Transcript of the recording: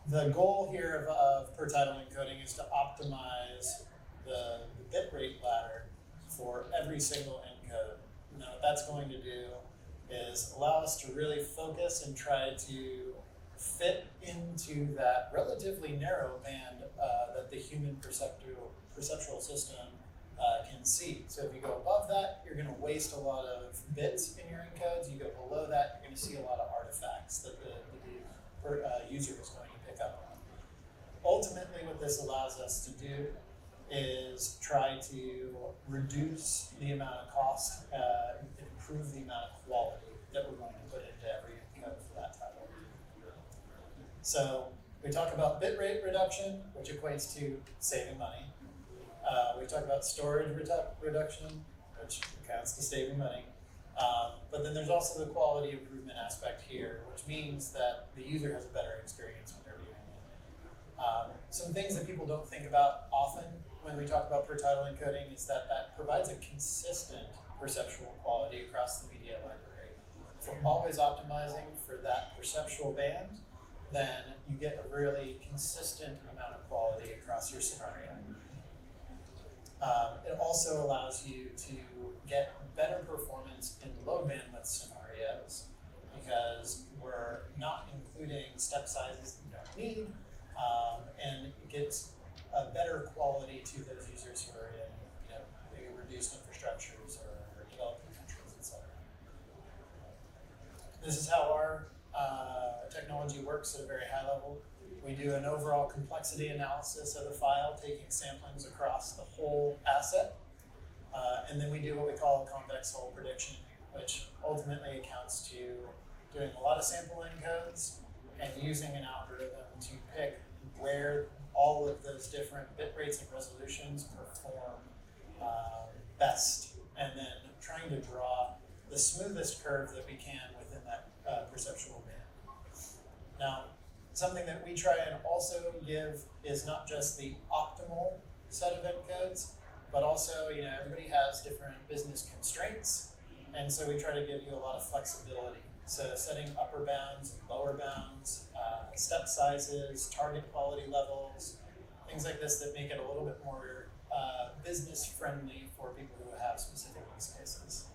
The goal here of per title encoding is to optimize the bitrate ladder for every single encode. Now, what that's going to do is allow us to really focus and try to fit into that relatively narrow band that the human perceptual system can see. So if you go above that, you're going to waste a lot of bits in your encodes. You go below that, you're going to see a lot of artifacts that the user is going to pick up on. Ultimately, what this allows us to do is try to reduce the amount of cost, improve the amount of quality that we're going to put into every encode for that title. So we talk about bitrate reduction, which equates to saving money. We talk about storage reduction, which accounts to saving money. But then there's also the quality improvement aspect here, which means that the user has a better experience when they're viewing it. Some things that people don't think about often when we talk about per title encoding is that provides a consistent perceptual quality across the media library. If we're always optimizing for that perceptual band, then you get a really consistent amount of quality across your scenario. It also allows you to get better performance in low bandwidth scenarios because we're not including step sizes that you don't need, and it gets a better quality to those users who are in maybe reduced infrastructures or developing countries, etc. This is how our technology works at a very high level. We do an overall complexity analysis of the file, taking samplings across the whole asset. And then we do what we call a convex hull prediction, which ultimately accounts to doing a lot of sample encodes and using an algorithm to pick where all of those different bit rates and resolutions perform best, and then trying to draw the smoothest curve that we can within that perceptual band. Now, something that we try and also give is not just the optimal set of encodes, but also, everybody has different business constraints, and so we try to give you a lot of flexibility. So setting upper bounds and lower bounds, step sizes, target quality levels, things like this that make it a little bit more business friendly for people who have specific use cases.